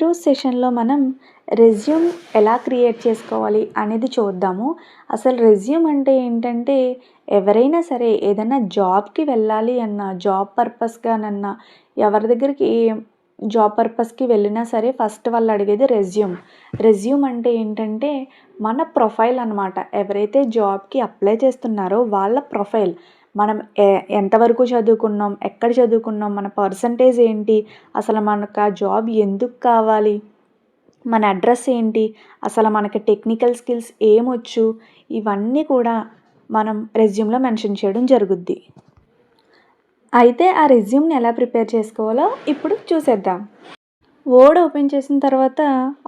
ఈరోజు సెషన్లో మనం రెజ్యూమ్ ఎలా క్రియేట్ చేసుకోవాలి అనేది చూద్దాము. అసలు రెజ్యూమ్ అంటే ఏంటంటే ఎవరైనా సరే ఏదైనా జాబ్కి వెళ్ళాలి అన్నా, జాబ్ పర్పస్గానన్నా, ఎవరి దగ్గరికి జాబ్ పర్పస్కి వెళ్ళినా సరే ఫస్ట్ వాళ్ళు అడిగేది రెజ్యూమ్. రెజ్యూమ్ అంటే ఏంటంటే మన ప్రొఫైల్ అనమాట. ఎవరైతే జాబ్కి అప్లై చేస్తున్నారో వాళ్ళ ప్రొఫైల్. మనం ఎంతవరకు చదువుకున్నాం, ఎక్కడ చదువుకున్నాం, మన పర్సంటేజ్ ఏంటి, అసలు మనకు ఆ జాబ్ ఎందుకు కావాలి, మన అడ్రస్ ఏంటి, అసలు మనకి టెక్నికల్ స్కిల్స్ ఏమొచ్చు, ఇవన్నీ కూడా మనం రెజ్యూమ్లో మెన్షన్ చేయడం జరుగుద్ది. అయితే ఆ రెజ్యూమ్ని ఎలా ప్రిపేర్ చేసుకోవాలో ఇప్పుడు చూసేద్దాం. వర్డ్ ఓపెన్ చేసిన తర్వాత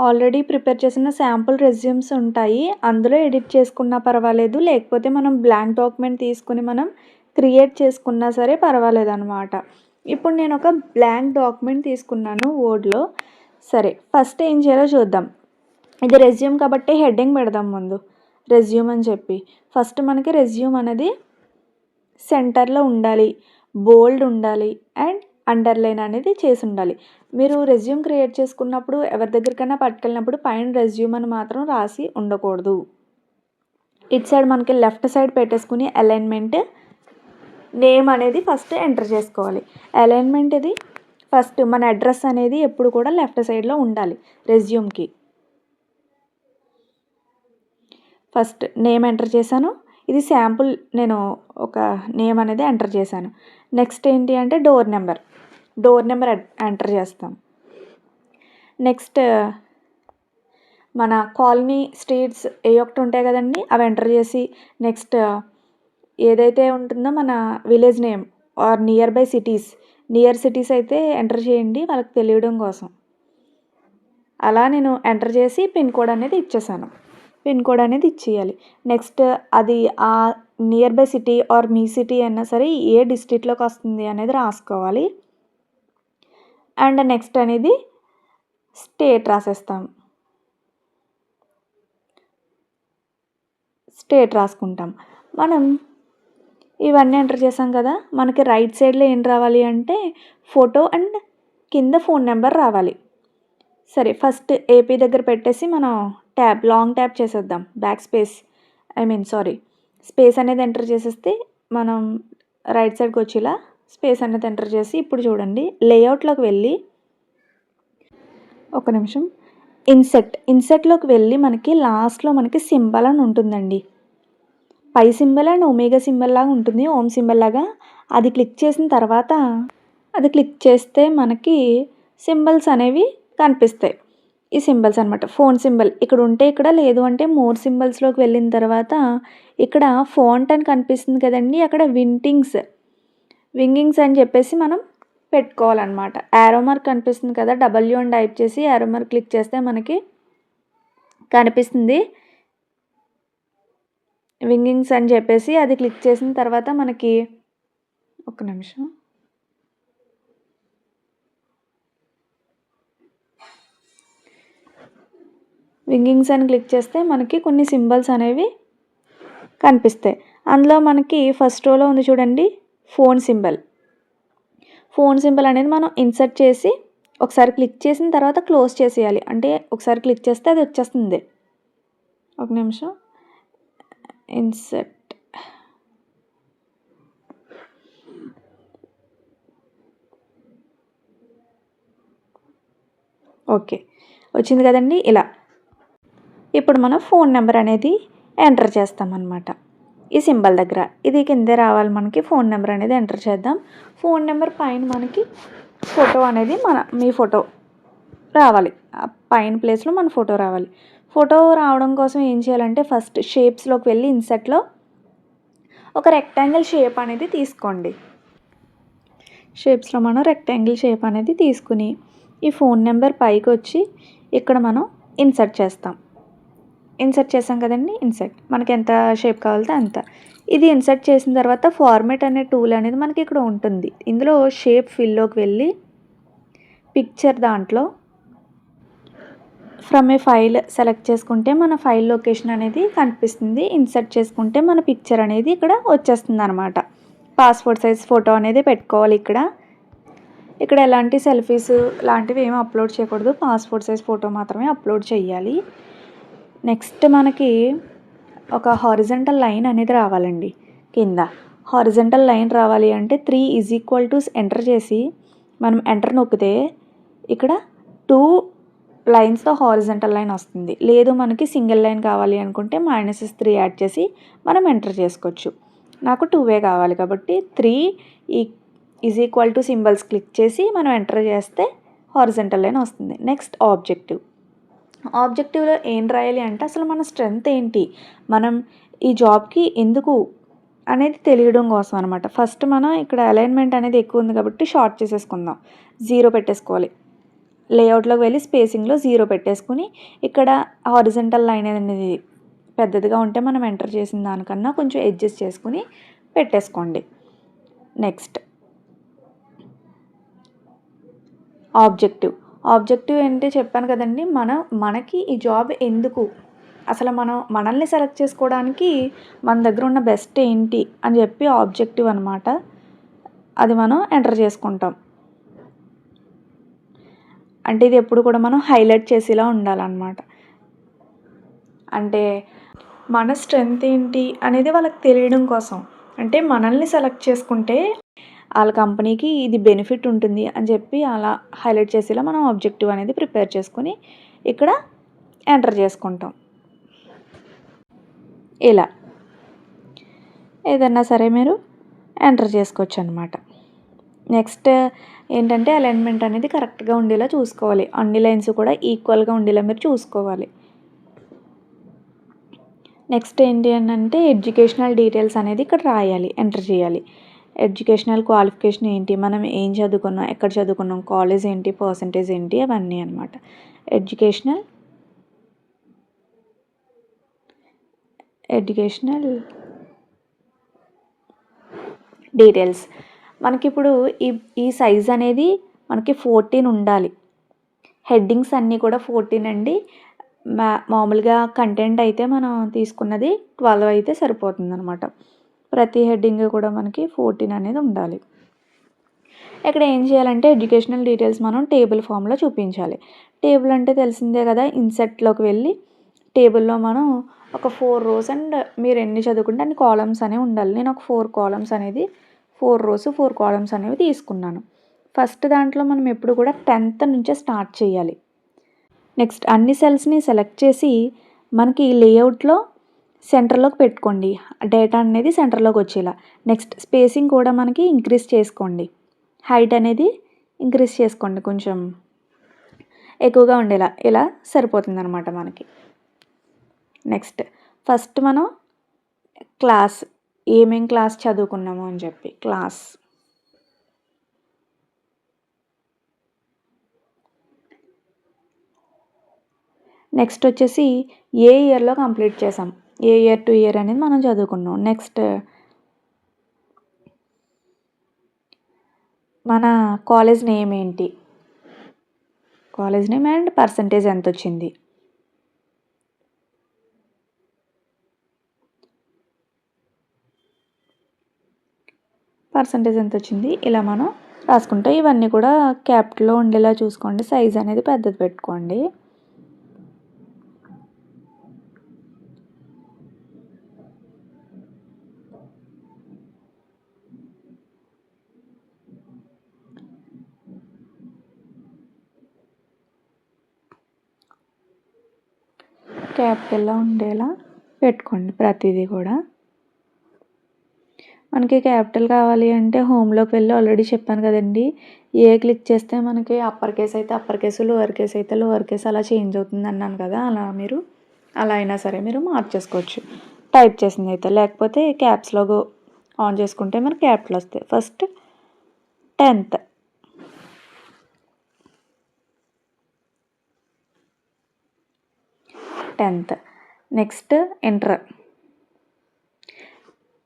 ఆల్రెడీ ప్రిపేర్ చేసిన శాంపుల్ రెజ్యూమ్స్ ఉంటాయి. అందులో ఎడిట్ చేసుకున్నా పర్వాలేదు, లేకపోతే మనం బ్లాంక్ డాక్యుమెంట్ తీసుకుని మనం క్రియేట్ చేసుకున్నా సరే పర్వాలేదు అనమాట. ఇప్పుడు నేను ఒక బ్లాంక్ డాక్యుమెంట్ తీసుకున్నాను వర్డ్లో. సరే, ఫస్ట్ ఏం చేయాలో చూద్దాం. ఇది రెజ్యూమ్ కాబట్టి హెడ్డింగ్ పెడదాం ముందు, రెజ్యూమ్ అని చెప్పి. ఫస్ట్ మనకి రెజ్యూమ్ అనేది సెంటర్లో ఉండాలి, బోల్డ్ ఉండాలి అండ్ అండర్లైన్ అనేది చేసి ఉండాలి. మీరు రెజ్యూమ్ క్రియేట్ చేసుకున్నప్పుడు ఎవరి దగ్గరికైనా పట్టుకెళ్ళినప్పుడు పైన రెజ్యూమ్ అని మాత్రం రాసి ఉండకూడదు. ఇటు సైడ్ మనకి లెఫ్ట్ సైడ్ పెట్టేసుకుని అలైన్మెంట్ నేమ్ అనేది ఫస్ట్ ఎంటర్ చేసుకోవాలి. అలైన్మెంట్ ఇది ఫస్ట్ మన అడ్రస్ అనేది ఎప్పుడు కూడా లెఫ్ట్ సైడ్లో ఉండాలి రెజ్యూమ్కి. ఫస్ట్ నేమ్ ఎంటర్ చేశాను. ఇది శాంపుల్, నేను ఒక నేమ్ అనేది ఎంటర్ చేశాను. నెక్స్ట్ ఏంటి అంటే డోర్ నెంబర్ ఎంటర్ చేస్తాం. నెక్స్ట్ మన కాలనీ, స్ట్రీట్స్ ఏ ఒకటి ఉంటాయి కదండి, అవి ఎంటర్ చేసి నెక్స్ట్ ఏదైతే ఉంటుందో మన village name or near cities అయితే ఎంటర్ చేయండి వాళ్ళకి తెలియడం కోసం. అలా నేను ఎంటర్ చేసి పిన్ కోడ్ అనేది ఇచ్చేసాను. పిన్ కోడ్ అనేది ఇచ్చేయాలి. నెక్స్ట్ అది ఆ నియర్ బై సిటీ ఆర్ మీ సిటీ అయినా సరే ఏ డిస్ట్రిక్ట్లోకి వస్తుంది అనేది రాసుకోవాలి. అండ్ నెక్స్ట్ అనేది స్టేట్ రాసేస్తాం. స్టేట్ రాసుకుంటాం. మనం ఇవన్నీ ఎంటర్ చేసాం కదా, మనకి రైట్ సైడ్లో ఏం రావాలి అంటే ఫోటో అండ్ కింద ఫోన్ నెంబర్ రావాలి. సరే, ఫస్ట్ ఏపీ దగ్గర పెట్టేసి మనం లాంగ్ ట్యాప్ చేసేద్దాం. స్పేస్ అనేది ఎంటర్ చేసేస్తే మనం రైట్ సైడ్కి వచ్చేలా స్పేస్ అనేది ఎంటర్ చేసి ఇప్పుడు చూడండి లేఅవుట్లోకి వెళ్ళి ఒక నిమిషం ఇన్సెట్లోకి వెళ్ళి మనకి లాస్ట్లో మనకి సింబల్ అని ఉంటుందండి. పై సింబల్ అండ్ ఒమేగా సింబల్ లాగా ఉంటుంది, ఓం సింబల్ లాగా. అది క్లిక్ చేసిన తర్వాత క్లిక్ చేస్తే మనకి సింబల్స్ అనేవి కనిపిస్తాయి. ఈ సింబల్స్ అనమాట. ఫోన్ సింబల్ ఇక్కడ ఉంటే ఇక్కడ, లేదు అంటే మోర్ సింబల్స్లోకి వెళ్ళిన తర్వాత ఇక్కడ ఫాంట్ అని కనిపిస్తుంది కదండి, అక్కడ వింగింగ్స్ అని చెప్పేసి మనం పెట్టుకోవాలన్నమాట. యారో మార్క్ కనిపిస్తుంది కదా, డబ్ల్యూ అని టైప్ చేసి యారో మార్క్ క్లిక్ చేస్తే మనకి కనిపిస్తుంది వింగింగ్స్ అని చెప్పేసి. అది క్లిక్ చేసిన తర్వాత మనకి ఒక నిమిషం వింగింగ్స్ అని క్లిక్ చేస్తే మనకి కొన్ని సింబల్స్ అనేవి కనిపిస్తాయి. అందులో మనకి ఫస్ట్ రోలో ఉంది చూడండి ఫోన్ సింబల్ అనేది మనం ఇన్సర్ట్ చేసి ఒకసారి క్లిక్ చేసిన తర్వాత క్లోజ్ చేసేయాలి. అంటే ఒకసారి క్లిక్ చేస్తే అది వచ్చేస్తుంది. ఒక నిమిషం, ఇన్సర్ట్ ఓకే వచ్చింది కదండి. ఇలా ఇప్పుడు మనం ఫోన్ నెంబర్ అనేది ఎంటర్ చేస్తామన్నమాట. ఈ సింబల్ దగ్గర ఇది కిందే రావాలి మనకి. ఫోన్ నెంబర్ అనేది ఎంటర్ చేద్దాం. ఫోన్ నెంబర్ పైన మనకి ఫోటో అనేది మీ ఫోటో రావాలి. పైన ప్లేస్లో మన ఫోటో రావాలి. ఫోటో రావడం కోసం ఏం చేయాలంటే ఫస్ట్ షేప్స్లోకి వెళ్ళి ఇన్సర్ట్లో ఒక రెక్టాంగిల్ షేప్ అనేది తీసుకోండి. షేప్స్లో మనం రెక్టాంగిల్ షేప్ అనేది తీసుకుని ఈ ఫోన్ నెంబర్ పైకి వచ్చి ఇక్కడ మనం ఇన్సర్ట్ చేసాం కదండి. మనకి ఎంత షేప్ కావాలితే అంత. ఇది ఇన్సర్ట్ చేసిన తర్వాత ఫార్మేట్ అనే టూల్ అనేది మనకి ఇక్కడ ఉంటుంది. ఇందులో షేప్ ఫిల్లోకి వెళ్ళి పిక్చర్ దాంట్లో ఫ్రమ్ ఏ ఫైల్ సెలెక్ట్ చేసుకుంటే మన ఫైల్ లొకేషన్ అనేది కనిపిస్తుంది. ఇన్సర్ట్ చేసుకుంటే మన పిక్చర్ అనేది ఇక్కడ వచ్చేస్తుంది అనమాట. పాస్పోర్ట్ సైజ్ ఫోటో అనేది పెట్టుకోవాలి ఇక్కడ. ఇక్కడ ఎలాంటి సెల్ఫీస్ లాంటివి ఏమి అప్లోడ్ చేయకూడదు, పాస్పోర్ట్ సైజ్ ఫోటో మాత్రమే అప్లోడ్ చేయాలి. నెక్స్ట్ మనకి ఒక హారిజంటల్ లైన్ అనేది రావాలండి. కింద హారిజంటల్ లైన్ రావాలి అంటే 3 = ఎంటర్ చేసి మనం ఎంటర్ నొక్కితే ఇక్కడ 2 లైన్స్తో హారిజంటల్ లైన్ వస్తుంది. లేదు మనకి సింగిల్ లైన్ కావాలి అనుకుంటే -3 యాడ్ చేసి మనం ఎంటర్ చేసుకోవచ్చు. నాకు 2 కావాలి కాబట్టి 3 = సింబల్స్ క్లిక్ చేసి మనం ఎంటర్ చేస్తే హారిజంటల్ లైన్ వస్తుంది. నెక్స్ట్ ఆబ్జెక్టివ్లో ఏం రాయాలి అంటే అసలు మన స్ట్రెంగ్త్ ఏంటి, మనం ఈ జాబ్కి ఎందుకు అనేది తెలియడం కోసం అనమాట. ఫస్ట్ మనం ఇక్కడ అలైన్మెంట్ అనేది ఎక్కువ ఉంది కాబట్టి షార్ట్ చేసేసుకుందాం, 0 పెట్టేసుకోవాలి. లేఅవుట్లోకి వెళ్ళి స్పేసింగ్లో 0 పెట్టేసుకుని ఇక్కడ హారిజంటల్ లైన్ అనేది పెద్దదిగా ఉంటే మనం ఎంటర్ చేసిన దానికన్నా కొంచెం అడ్జస్ట్ చేసుకుని పెట్టేసుకోండి. నెక్స్ట్ ఆబ్జెక్టివ్ ఏంటి చెప్పాను కదండి. మనకి ఈ జాబ్ ఎందుకు, అసలు మనల్ని సెలెక్ట్ చేసుకోవడానికి మన దగ్గర ఉన్న బెస్ట్ ఏంటి అని చెప్పి ఆబ్జెక్టివ్ అనమాట. అది మనం ఎంటర్ చేసుకుంటాం. అంటే ఇది ఎప్పుడు కూడా మనం హైలైట్ చేసేలా ఉండాలన్నమాట. అంటే మన స్ట్రెంగ్త్ ఏంటి అనేది వాళ్ళకి తెలియడం కోసం, అంటే మనల్ని సెలెక్ట్ చేసుకుంటే వాళ్ళ కంపెనీకి ఇది బెనిఫిట్ ఉంటుంది అని చెప్పి అలా హైలైట్ చేసేలా మనం ఆబ్జెక్టివ్ అనేది ప్రిపేర్ చేసుకుని ఇక్కడ ఎంటర్ చేసుకుంటాం. ఇలా ఏదన్నా సరే మీరు ఎంటర్ చేసుకోవచ్చు అనమాట. నెక్స్ట్ ఏంటంటే అలైన్మెంట్ అనేది కరెక్ట్గా ఉండేలా చూసుకోవాలి. అన్ని లైన్స్ కూడా ఈక్వల్గా ఉండేలా మీరు చూసుకోవాలి. నెక్స్ట్ ఏంటి అని అంటే ఎడ్యుకేషనల్ డీటెయిల్స్ అనేది ఇక్కడ రాయాలి, ఎంటర్ చేయాలి. ఎడ్యుకేషనల్ క్వాలిఫికేషన్ ఏంటి, మనం ఏం చదువుకున్నాం, ఎక్కడ చదువుకున్నాం, కాలేజ్ ఏంటి, పర్సంటేజ్ ఏంటి, అవన్నీ అనమాట. ఎడ్యుకేషనల్ డీటెయిల్స్ మనకి ఇప్పుడు ఈ సైజ్ అనేది మనకి 14 ఉండాలి. హెడ్డింగ్స్ అన్నీ కూడా 14 అండి. మామూలుగా కంటెంట్ అయితే మనం తీసుకున్నది 12 అయితే సరిపోతుంది అనమాట. ప్రతి హెడ్డింగ్ కూడా మనకి 14 అనేది ఉండాలి. ఇక్కడ ఏం చేయాలంటే ఎడ్యుకేషనల్ డీటెయిల్స్ మనం టేబుల్ ఫామ్లో చూపించాలి. టేబుల్ అంటే తెలిసిందే కదా, ఇన్సెట్లోకి వెళ్ళి టేబుల్లో మనం ఒక 4 rows అండ్ మీరు ఎన్ని చదువుకుంటే అన్ని కాలమ్స్ అనేవి ఉండాలి. నేను ఒక 4 columns అనేది 4 rows 4 columns అనేవి తీసుకున్నాను. ఫస్ట్ దాంట్లో మనం ఎప్పుడు కూడా 10th నుంచే స్టార్ట్ చేయాలి. నెక్స్ట్ అన్ని సెల్స్ని సెలెక్ట్ చేసి మనకి లేఅవుట్లో సెంటర్లోకి పెట్టుకోండి, డేటా అనేది సెంటర్లోకి వచ్చేలా. నెక్స్ట్ స్పేసింగ్ కూడా మనకి ఇంక్రీజ్ చేసుకోండి, హైట్ అనేది ఇంక్రీజ్ చేసుకోండి, కొంచెం ఎక్కువగా ఉండేలా. ఇలా సరిపోతుంది అనమాట మనకి. నెక్స్ట్ ఫస్ట్ మనం క్లాస్, ఏమేం క్లాస్ చదువుకున్నాము అని చెప్పి క్లాస్. నెక్స్ట్ వచ్చేసి ఏ ఇయర్లో కంప్లీట్ చేసాం, ఏ ఇయర్ టు ఇయర్ అనేది మనం చదువుకున్నాం. నెక్స్ట్ మన కాలేజ్ నేమ్ ఏంటి, కాలేజ్ నేమ్ అండ్ పర్సంటేజ్ ఎంత వచ్చింది. ఇలా మనం రాసుకుంటే ఇవన్నీ కూడా క్యాపిటల్లో ఉండేలా చూసుకోండి. సైజ్ అనేది పెద్దది పెట్టుకోండి. క్యాపిటల్లో ఉండేలా పెట్టుకోండి ప్రతిదీ కూడా. మనకి క్యాపిటల్ కావాలి అంటే హోమ్లోకి వెళ్ళి ఆల్రెడీ చెప్పాను కదండి, ఏ క్లిక్ చేస్తే మనకి అప్పర్ కేస్ అయితే అప్పర్ కేసు, లోవర్ కేస్ అయితే లోవర్ కేసు అలా చేంజ్ అవుతుంది అన్నాను కదా. అలా అయినా సరే మీరు మార్చేసుకోవచ్చు టైప్ చేసింది అయితే. లేకపోతే క్యాప్స్ లోగో ఆన్ చేసుకుంటే మనకి క్యాపిటల్ వస్తాయి. First 10th, next inter,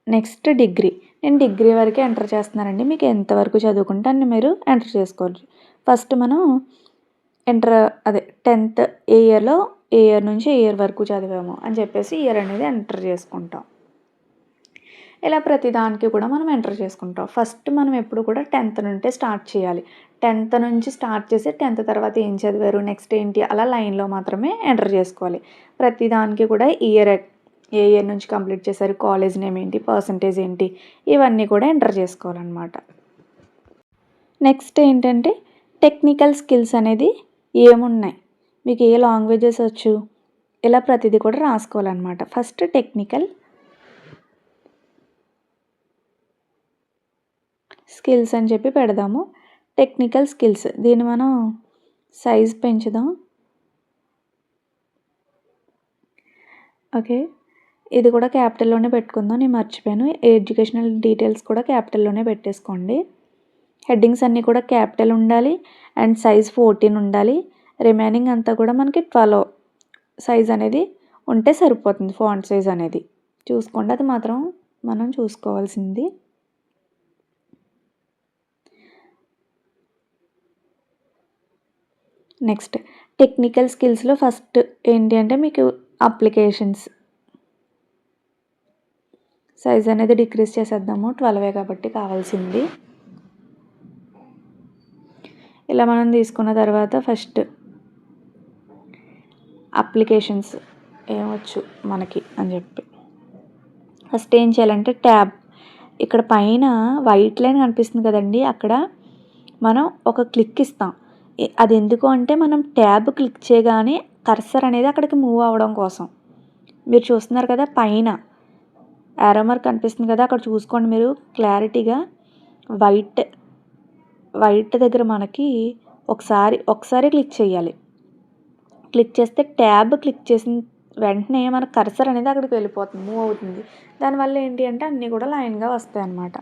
next degree. నేను డిగ్రీ వరకే ఎంటర్ చేస్తున్నానండి, మీకు ఎంతవరకు చదువుకుంటే అన్ని మీరు ఎంటర్ చేసుకోవచ్చు. ఫస్ట్ మనం ఎంటర్ 10th ఏ ఇయర్ నుంచి ఏ ఇయర్ వరకు చదివాము అని చెప్పేసి ఇయర్ అనేది ఎంటర్ చేసుకుంటాం. ఇలా ప్రతి దానికి కూడా మనం ఎంటర్ చేసుకుంటాం. ఫస్ట్ మనం ఎప్పుడు కూడా 10th నుండే స్టార్ట్ చేయాలి. 10th నుంచి స్టార్ట్ చేసి 10th తర్వాత ఏం చదివారు, నెక్స్ట్ ఏంటి అలా లైన్‌లో మాత్రమే ఎంటర్ చేసుకోవాలి. ప్రతి దానికి కూడా ఏ ఇయర్ నుంచి కంప్లీట్ చేశారు, కాలేజ్ నేమ్ ఏంటి, పర్సంటేజ్ ఏంటి, ఇవన్నీ కూడా ఎంటర్ చేసుకోవాలన్నమాట. నెక్స్ట్ ఏంటంటే టెక్నికల్ స్కిల్స్ అనేది ఏమున్నాయి, మీకు ఏ లాంగ్వేజెస్ వచ్చు, ఇలా ప్రతిదీ కూడా రాసుకోవాలన్నమాట. ఫస్ట్ టెక్నికల్ స్కిల్స్ అని చెప్పి పెడదాము. టెక్నికల్ స్కిల్స్, దీన్ని మనం సైజ్ పెంచుదాం. ఓకే, ఇది కూడా క్యాపిటల్లోనే పెట్టుకుందాం. నేను మర్చిపోయాను, ఎడ్యుకేషనల్ డీటెయిల్స్ కూడా క్యాపిటల్లోనే పెట్టేసుకోండి. హెడ్డింగ్స్ అన్నీ కూడా క్యాపిటల్ ఉండాలి అండ్ సైజ్ 14 ఉండాలి. రిమైనింగ్ అంతా కూడా మనకి 12 సైజ్ అనేది ఉంటే సరిపోతుంది. ఫాంట్ సైజ్ అనేది చూసుకోండి, అది మాత్రం మనం చూసుకోవాల్సింది. నెక్స్ట్ టెక్నికల్ స్కిల్స్లో ఫస్ట్ ఏంటి అంటే మీకు అప్లికేషన్స్ సైజ్ అనేది డిక్రీజ్ చేసేద్దాము. 12 కాబట్టి కావాల్సింది. ఇలా మనం తీసుకున్న తర్వాత ఫస్ట్ అప్లికేషన్స్ ఏమొచ్చు మనకి అని చెప్పి ఫస్ట్ ఏం చేయాలంటే ట్యాబ్, ఇక్కడ పైన వైట్ లైన్ కనిపిస్తుంది కదండి, అక్కడ మనం ఒక క్లిక్ ఇస్తాం. అది ఎందుకు అంటే మనం ట్యాబ్ క్లిక్ చేయగానే కర్సర్ అనేది అక్కడికి మూవ్ అవ్వడం కోసం. మీరు చూస్తున్నారు కదా పైన యారో మార్క్ కనిపిస్తుంది కదా, అక్కడ చూసుకోండి మీరు క్లారిటీగా. వైట్ దగ్గర మనకి ఒకసారి క్లిక్ చేయాలి. క్లిక్ చేస్తే ట్యాబ్ క్లిక్ చేసిన వెంటనే మన కర్సర్ అనేది అక్కడికి వెళ్ళిపోతుంది, మూవ్ అవుతుంది. దానివల్ల ఏంటి అంటే అన్నీ కూడా లైన్గా వస్తాయి అన్నమాట.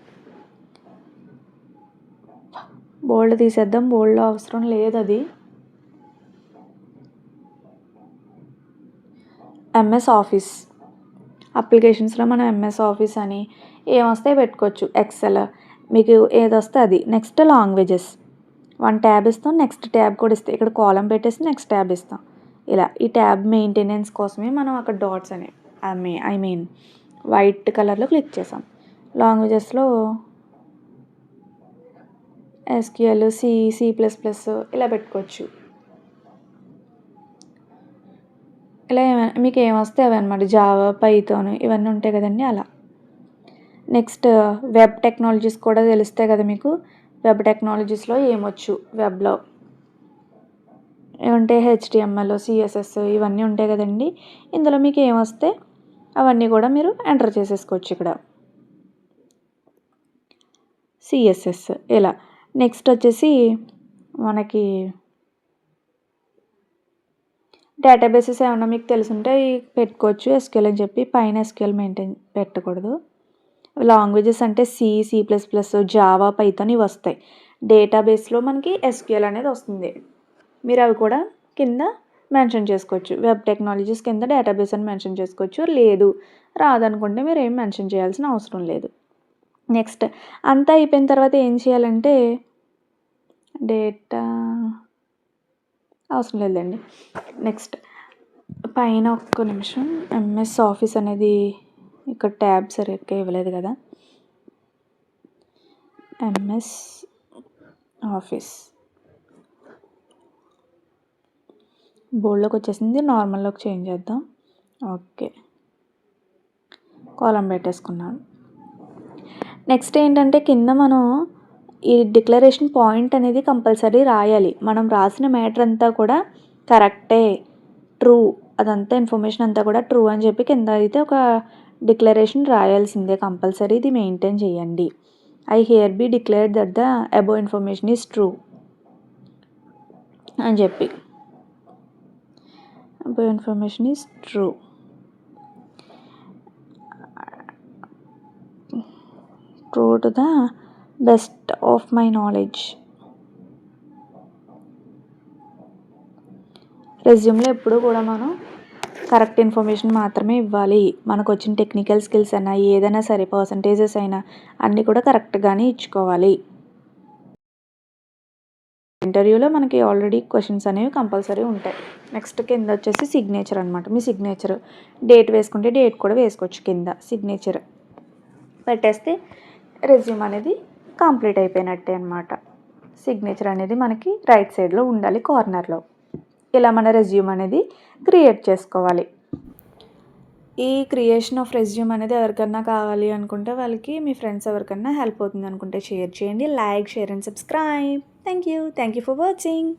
బోల్డ్ తీసేద్దాం, బోల్డ్లో అవసరం లేదు అది. ఎంఎస్ ఆఫీస్ అప్లికేషన్స్లో మనం ఎంఎస్ ఆఫీస్ అని ఏమొస్తాయి పెట్టుకోవచ్చు. ఎక్సెల్, మీకు ఏది వస్తే అది. నెక్స్ట్ లాంగ్వేజెస్ 1 ట్యాబ్ ఇస్తాం, నెక్స్ట్ ట్యాబ్ కూడా ఇస్తాం. ఇక్కడ కాలం పెట్టేసి నెక్స్ట్ ట్యాబ్ ఇస్తాం. ఇలా ఈ ట్యాబ్ మెయింటెనెన్స్ కోసమే మనం అక్కడ డాట్స్ అని ఐ మీన్ వైట్ కలర్లో క్లిక్ చేసాం. లాంగ్వేజెస్లో ఎస్క్యూఎల్, C++ ఇలా పెట్టుకోవచ్చు. ఇలా మీకు ఏమొస్తే అవి అనమాట. జావా, పైథాన్ ఇవన్నీ ఉంటాయి కదండి అలా. నెక్స్ట్ వెబ్ టెక్నాలజీస్ కూడా తెలుస్తాయి కదా మీకు. వెబ్ టెక్నాలజీస్లో ఏమొచ్చు, వెబ్లో ఏమంటే HTML, CSS ఇవన్నీ ఉంటాయి కదండి. ఇందులో మీకు ఏమొస్తే అవన్నీ కూడా మీరు ఎంటర్ చేసేసుకోవచ్చు ఇక్కడ. CSS ఇలా. నెక్స్ట్ వచ్చేసి మనకి డేటాబేసెస్ ఏమన్నా మీకు తెలుసుంటే పెట్టుకోవచ్చు. SQL అని చెప్పి పైన SQL మెయింటైన్ పెట్టకూడదు. లాంగ్వేజెస్ అంటే C++, జావా, పైథాన్ ఇవి వస్తాయి. డేటాబేస్లో మనకి SQL అనేది వస్తుంది. మీరు అవి కూడా కింద మెన్షన్ చేసుకోవచ్చు. వెబ్ టెక్నాలజీస్ కింద డేటాబేస్ అని మెన్షన్ చేసుకోవచ్చు. లేదు రాదనుకుంటే మీరు ఏం మెన్షన్ చేయాల్సిన అవసరం లేదు. నెక్స్ట్ అంతా అయిపోయిన తర్వాత ఏం చేయాలంటే డేటా అవసరం లేదండి. నెక్స్ట్ పైన ఒక్క నిమిషం, ఎంఎస్ ఆఫీస్ అనేది ఇక్కడ ట్యాబ్ సరిగ్గా ఇవ్వలేదు కదా. ఎంఎస్ ఆఫీస్ బోల్డ్లోకి వచ్చేసింది, నార్మల్లోకి చేంజ్ చేద్దాం. ఓకే, కాలం పెట్టేసుకున్నాను. నెక్స్ట్ ఏంటంటే కింద మనం ఈ డిక్లరేషన్ పాయింట్ అనేది కంపల్సరీ రాయాలి. మనం రాసిన మ్యాటర్ అంతా కూడా కరెక్టే, ట్రూ, అదంతా ఇన్ఫర్మేషన్ అంతా కూడా ట్రూ అని చెప్పి కింద అయితే ఒక డిక్లరేషన్ రాయాల్సిందే కంపల్సరీ. ఇది మెయింటైన్ చేయండి. I hereby declared that the above information is true అని చెప్పి. Above information is true. True to the best of my knowledge. రెజ్యూమ్లో ఎప్పుడు కూడా మనం కరెక్ట్ ఇన్ఫర్మేషన్ మాత్రమే ఇవ్వాలి. మనకు వచ్చిన టెక్నికల్ స్కిల్స్ అయినా ఏదైనా సరే, పర్సంటేజెస్ అయినా అన్నీ కూడా కరెక్ట్గానే ఇచ్చుకోవాలి. ఇంటర్వ్యూలో మనకి ఆల్రెడీ క్వశ్చన్స్ అనేవి కంపల్సరీ ఉంటాయి. నెక్స్ట్ కింద వచ్చేసి సిగ్నేచర్ అనమాట. మీ సిగ్నేచర్ డేట్ వేసుకుంటే డేట్ కూడా వేసుకోవచ్చు కింద సిగ్నేచర్. పెట్టేస్తే రెజ్యూమ్ అనేది కంప్లీట్ అయిపోయినట్టే అనమాట. సిగ్నేచర్ అనేది మనకి రైట్ సైడ్లో ఉండాలి కార్నర్లో. ఇలా మన రెజ్యూమ్ అనేది క్రియేట్ చేసుకోవాలి. ఈ క్రియేషన్ ఆఫ్ రెజ్యూమ్ అనేది ఎవరికన్నా కావాలి అనుకుంటే వాళ్ళకి మీ ఫ్రెండ్స్ ఎవరికన్నా హెల్ప్ అవుతుంది అనుకుంటే షేర్ చేయండి. Like, share and subscribe. Thank you for watching.